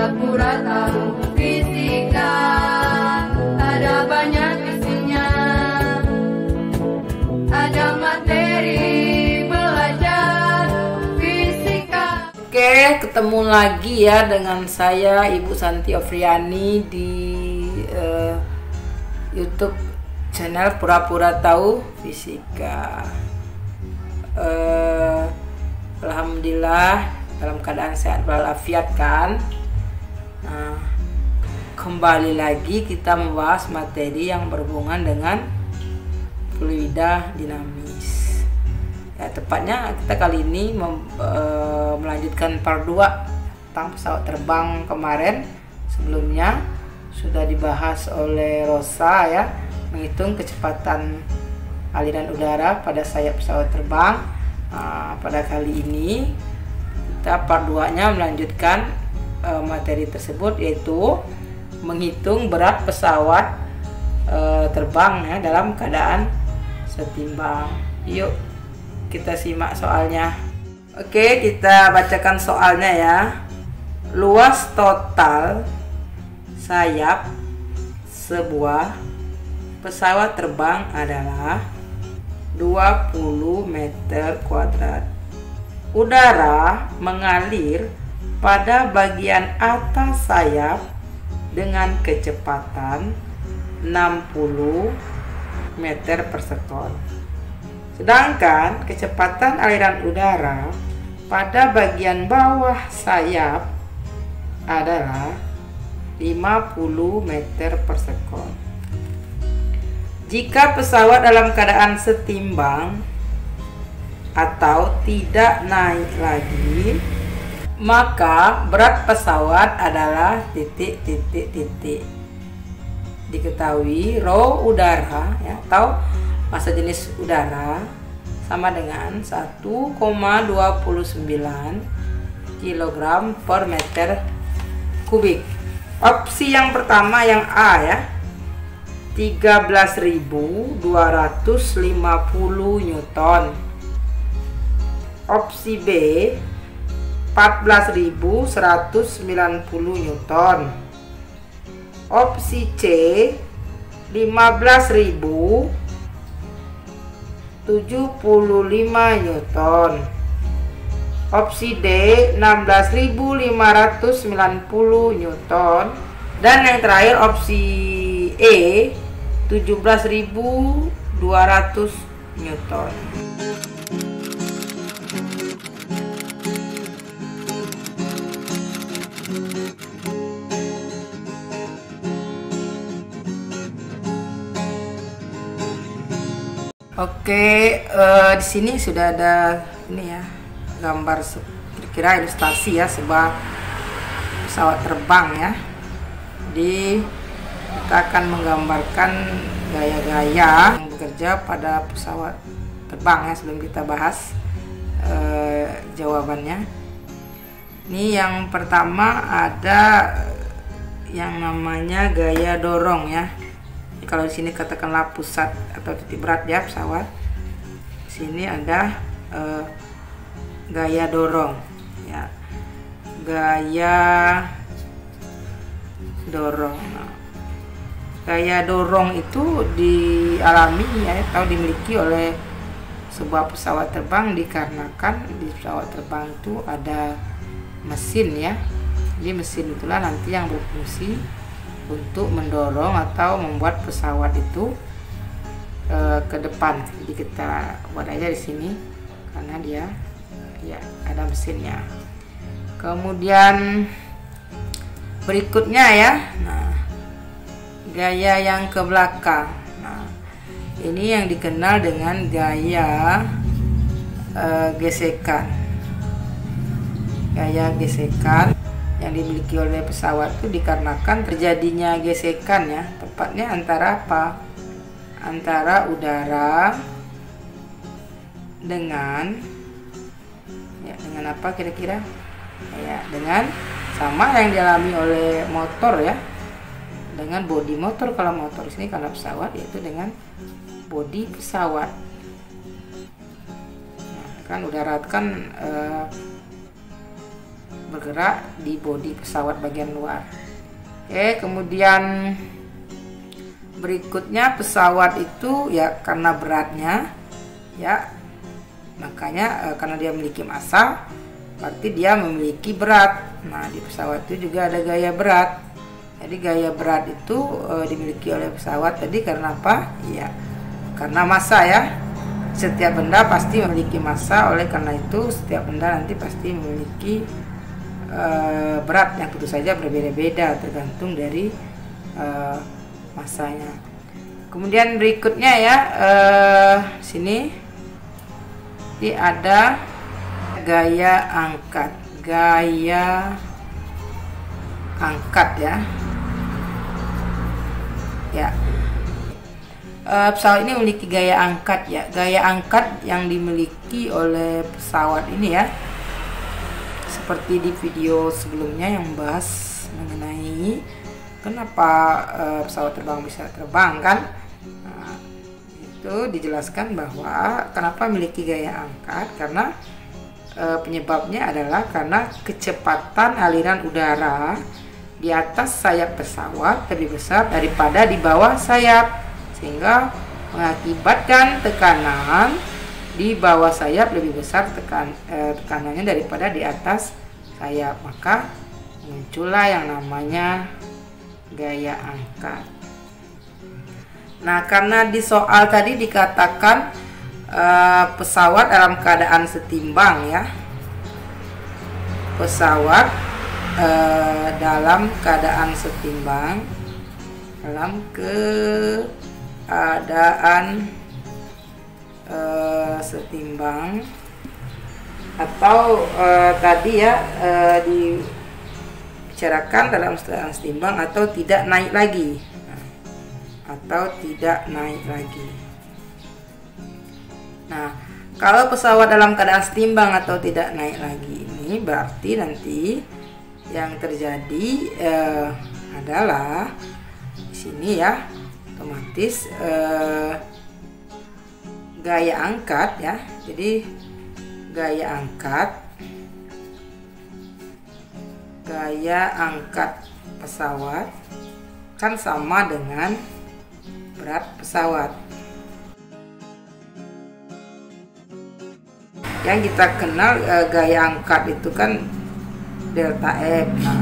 pura-pura tahu fisika, ada banyak isinya, ada materi belajar fisika. Oke, ketemu lagi ya dengan saya Ibu Santi Ofriani di YouTube channel Pura-Pura Tahu Fisika. Alhamdulillah dalam keadaan sehat walafiat kan. Nah, kembali lagi kita membahas materi yang berhubungan dengan fluida dinamis. Ya, tepatnya kita kali ini melanjutkan part 2 tentang pesawat terbang kemarin. Sebelumnya sudah dibahas oleh Rosa ya, menghitung kecepatan aliran udara pada sayap pesawat terbang. Pada kali ini kita part 2-nya melanjutkan materi tersebut, yaitu menghitung berat pesawat terbang ya, dalam keadaan setimbang. Yuk kita simak soalnya. Oke, kita bacakan soalnya ya. Luas total sayap sebuah pesawat terbang adalah 20 meter kuadrat. Udara mengalir pada bagian atas sayap dengan kecepatan 60 meter per sekon. Sedangkan kecepatan aliran udara pada bagian bawah sayap adalah 50 meter per sekon. Jika pesawat dalam keadaan setimbang atau tidak naik lagi, maka berat pesawat adalah titik. Diketahui rho udara ya, atau massa jenis udara sama dengan 1,29 kg per meter kubik. Opsi yang pertama yang A ya, 13.250 Newton. Opsi B, 14.190 Newton. Opsi C, 15.075 Newton. Opsi D, 16.590 Newton. Dan yang terakhir opsi E, 17.200 Newton. Oke, di sini sudah ada ini ya, gambar kira-kira ilustrasi ya sebuah pesawat terbang ya. Jadi kita akan menggambarkan gaya-gaya yang bekerja pada pesawat terbang ya, sebelum kita bahas jawabannya. Ini yang pertama ada yang namanya gaya dorong ya. Kalau di sini katakanlah pusat atau titik berat ya pesawat. Di sini ada gaya dorong ya. Gaya dorong. Gaya dorong itu dialami ya, atau dimiliki oleh sebuah pesawat terbang dikarenakan di pesawat terbang itu ada mesin ya. Jadi mesin itulah nanti yang berfungsi untuk mendorong atau membuat pesawat itu ke depan. Jadi kita buat aja di sini karena dia ya ada mesinnya. Kemudian berikutnya ya, nah gaya yang ke belakang. Nah, ini yang dikenal dengan gaya gesekan. Gaya gesekan yang dimiliki oleh pesawat itu dikarenakan terjadinya gesekan ya, tepatnya antara apa? Antara udara dengan ya, dengan apa kira-kira? Ya, dengan sama yang dialami oleh motor ya, dengan bodi motor. Kalau motor sini karena pesawat, yaitu dengan bodi pesawat. Nah, kan udara kan bergerak di bodi pesawat bagian luar. Oke, kemudian berikutnya pesawat itu ya karena beratnya ya, makanya karena dia memiliki massa berarti dia memiliki berat. Nah, di pesawat itu juga ada gaya berat. Jadi gaya berat itu dimiliki oleh pesawat tadi karena apa? Ya, karena massa ya. Setiap benda pasti memiliki massa, oleh karena itu setiap benda nanti pasti memiliki berat yang tentu saja berbeda-beda tergantung dari massanya. Kemudian berikutnya ya, sini ini ada gaya angkat. Gaya angkat ya. Ya, pesawat ini memiliki gaya angkat ya. Gaya angkat yang dimiliki oleh pesawat ini ya, seperti di video sebelumnya yang membahas mengenai kenapa pesawat terbang bisa terbang kan. Nah, itu dijelaskan bahwa kenapa memiliki gaya angkat, karena penyebabnya adalah karena kecepatan aliran udara di atas sayap pesawat lebih besar daripada di bawah sayap, sehingga mengakibatkan tekanan di bawah sayap lebih besar tekanannya daripada di atas sayap. Maka muncullah yang namanya gaya angkat. Nah, karena di soal tadi dikatakan pesawat dalam keadaan setimbang ya, pesawat dalam keadaan setimbang, dalam keadaan setimbang, atau tadi ya dibicarakan dalam keadaan setimbang atau tidak naik lagi, atau tidak naik lagi. Nah, kalau pesawat dalam keadaan setimbang atau tidak naik lagi ini berarti nanti yang terjadi adalah di sini ya, otomatis gaya angkat ya. Jadi gaya angkat pesawat kan sama dengan berat pesawat. Yang kita kenal gaya angkat itu kan delta F. Nah,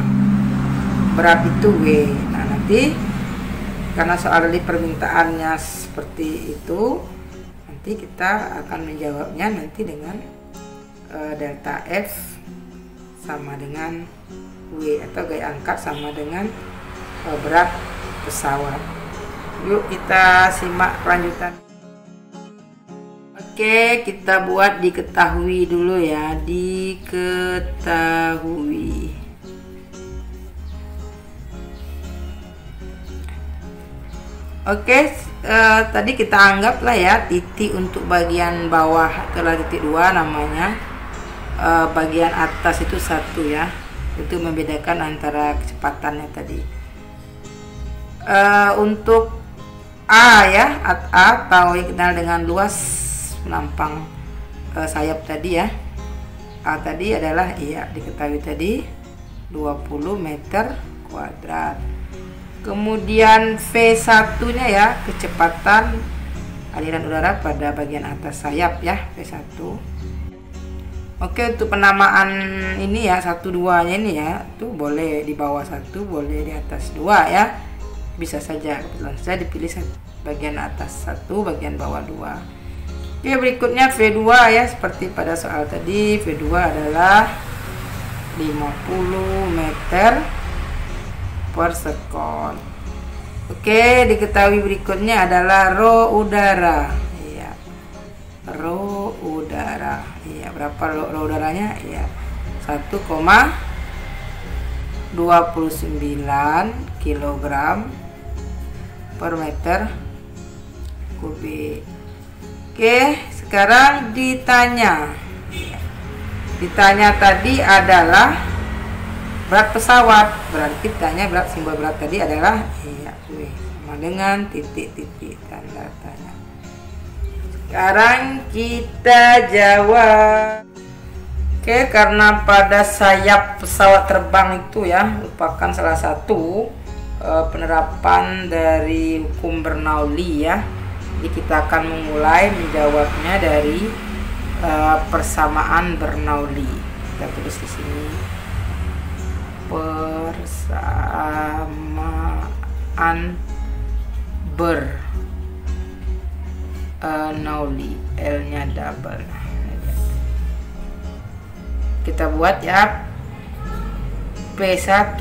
berat itu W. Nah, nanti karena soal di permintaannya seperti itu, nanti kita akan menjawabnya nanti dengan delta F sama dengan W, atau gaya angkat sama dengan berat pesawat. Yuk kita simak lanjutan. Oke, kita buat diketahui dulu ya, diketahui. Oke, tadi kita anggaplah ya titik untuk bagian bawah adalah titik 2 namanya. Bagian atas itu 1 ya, itu membedakan antara kecepatannya tadi. Untuk A ya, atau yang dikenal dengan luas menampang sayap tadi ya, A tadi adalah iya diketahui tadi 20 meter kuadrat. Kemudian V1 nya ya, kecepatan aliran udara pada bagian atas sayap ya, V1. Oke, untuk penamaan ini ya, 1, 2 nya ini ya, itu boleh di bawah 1, boleh di atas 2 ya, bisa saja. Kebetulan saya dipilih bagian atas 1, bagian bawah 2. Oke, berikutnya V2 ya, seperti pada soal tadi, V2 adalah 50 meter per sekon. Oke, diketahui berikutnya adalah rho udara. Iya. Rho udara. Iya, berapa rho udaranya? Iya. 1,29 kg per meter kubik. Oke, sekarang ditanya tadi adalah berat pesawat, berarti tanya berat, simbol berat tadi adalah iya, W sama dengan titik-titik tanda tanya. Sekarang kita jawab. Oke, karena pada sayap pesawat terbang itu ya merupakan salah satu penerapan dari hukum Bernoulli ya. Jadi kita akan memulai menjawabnya dari persamaan Bernoulli. Kita tulis di sini persamaan Bernoulli, L-nya double. Kita buat ya, P1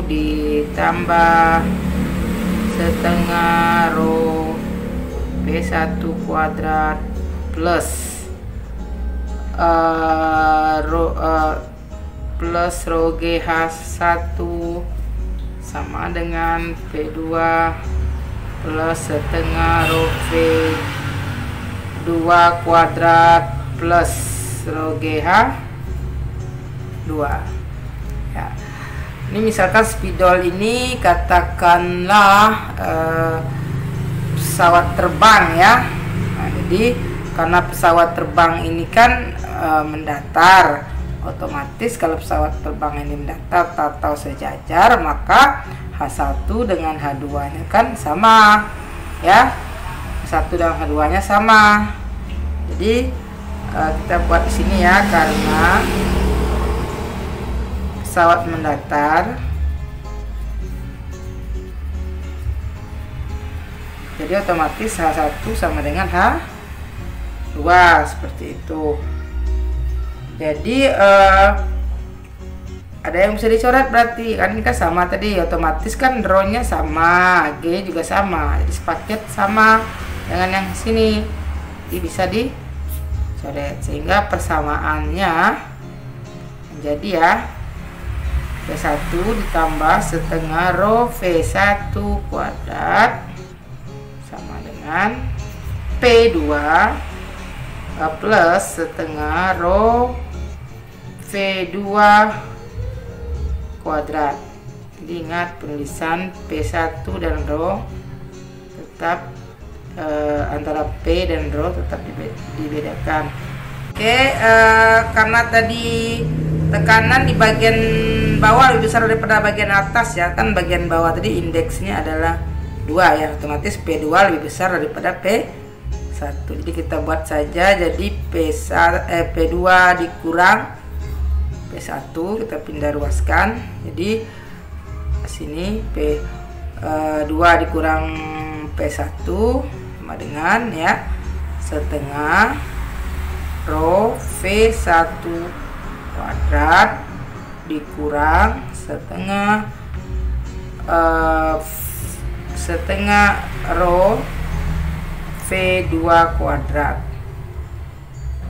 ditambah setengah rho P1 kuadrat plus rho GH1 sama dengan P2 plus setengah rho V2 kuadrat plus rho GH 2 ya. Ini misalkan spidol ini katakanlah pesawat terbang ya. Nah, jadi karena pesawat terbang ini kan mendatar, otomatis kalau pesawat terbang ini mendatar atau sejajar, maka H1 dengan H2 nya kan sama ya. H1 dan H2 nya sama. Jadi kita buat di sini ya, karena pesawat mendatar, jadi otomatis H1 sama dengan H2 seperti itu. Jadi ada yang bisa dicoret, berarti kan ini kan sama tadi, otomatis kan rho-nya sama, G juga sama, jadi sepaket sama dengan yang sini, jadi bisa dicoret sehingga persamaannya menjadi ya P1 ditambah setengah rho V1 kuadrat sama dengan P2 plus setengah rho V2 kuadrat. Jadi ingat penulisan P1 dan rho tetap antara P dan rho tetap dibedakan. Oke, karena tadi tekanan di bagian bawah lebih besar daripada bagian atas ya, kan bagian bawah tadi indeksnya adalah 2 ya, otomatis P2 lebih besar daripada P1. Jadi kita buat saja, jadi P2 dikurang P1 kita pindah ruaskan, jadi sini P2 dikurang P1 sama dengan ya setengah rho V1 kuadrat dikurang setengah rho V2 kuadrat.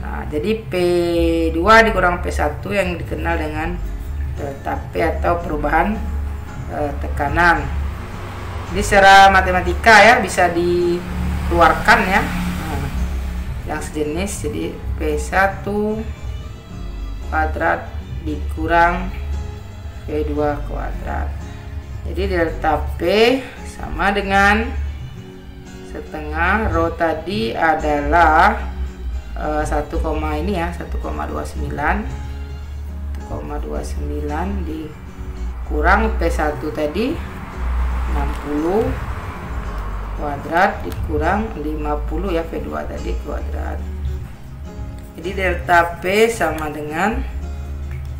Nah, jadi P2 dikurang P1 yang dikenal dengan delta P atau perubahan tekanan. Jadi secara matematika ya bisa dikeluarkan ya, yang sejenis, jadi P1 kuadrat dikurang P2 kuadrat. Jadi delta P sama dengan setengah rho tadi adalah 1, ini ya 1,29 dikurang P1 tadi 60 kuadrat dikurang 50 ya V2 tadi kuadrat. Jadi delta P sama dengan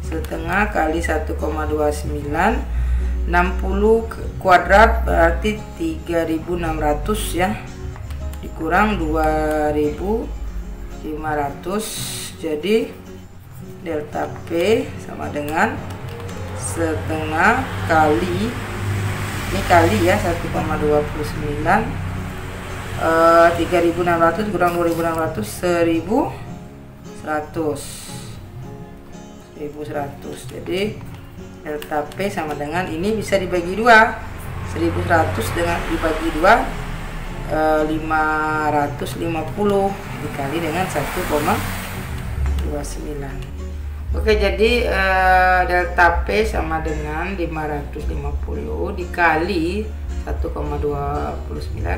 setengah kali 1,29, 60 kuadrat berarti 3.600 ya, dikurang 2.500, jadi delta P sama dengan setengah kali, ini kali ya 1,29, 3.600 kurang 2.600, 1100. Jadi delta P sama dengan ini bisa dibagi 2, 1100 dengan dibagi 2 550 dikali dengan 1,29. Oke, jadi delta P sama dengan 550 dikali 1,29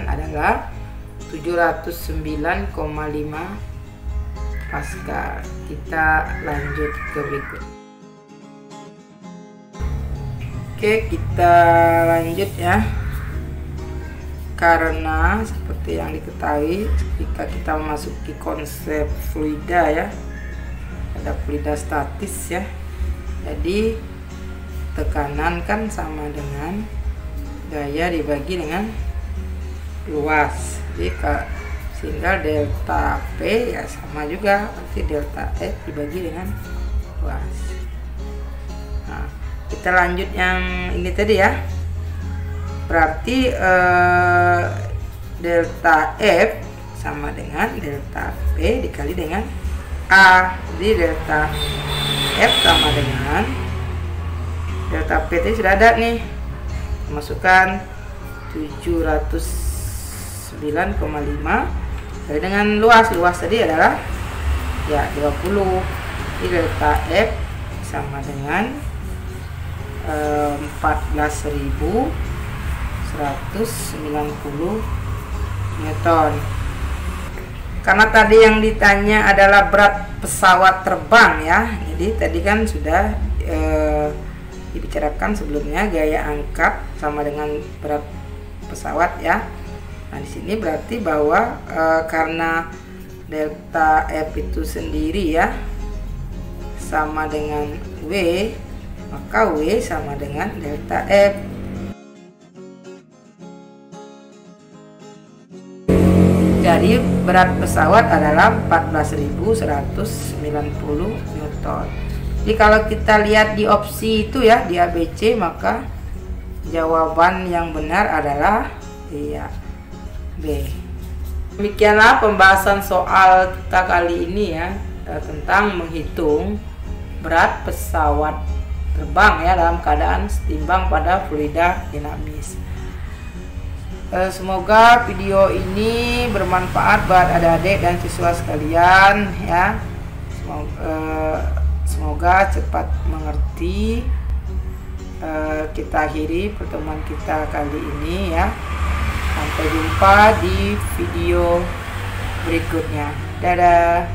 adalah 709,5 Pascal. Kita lanjut ke berikut. Oke, kita lanjut ya. Karena seperti yang diketahui, jika kita memasuki konsep fluida ya, ada fluida statis ya. Jadi tekanan kan sama dengan gaya dibagi dengan luas. Jadi sehingga delta P ya sama juga, berarti delta F dibagi dengan luas. Nah, kita lanjut yang ini tadi ya. Berarti delta F sama dengan delta P dikali dengan A. Jadi delta F sama dengan delta P tadi sudah ada nih. Masukkan 709,5 kali dengan luas tadi adalah ya 20. Jadi delta F sama dengan 14.190 Newton. Karena tadi yang ditanya adalah berat pesawat terbang ya. Jadi tadi kan sudah dibicarakan sebelumnya, gaya angkat sama dengan berat pesawat ya. Nah, di sini berarti bahwa karena delta F itu sendiri ya sama dengan W, maka W sama dengan delta F. Jadi berat pesawat adalah 14.190 Newton. Jadi kalau kita lihat di opsi itu ya, di ABC, maka jawaban yang benar adalah iya B. Demikianlah pembahasan soal kita kali ini ya, tentang menghitung berat pesawat terbang ya dalam keadaan setimbang pada fluida dinamis. Semoga video ini bermanfaat buat adik-adik dan siswa sekalian ya. Semoga cepat mengerti. Kita akhiri pertemuan kita kali ini ya. Sampai jumpa di video berikutnya. Dadah.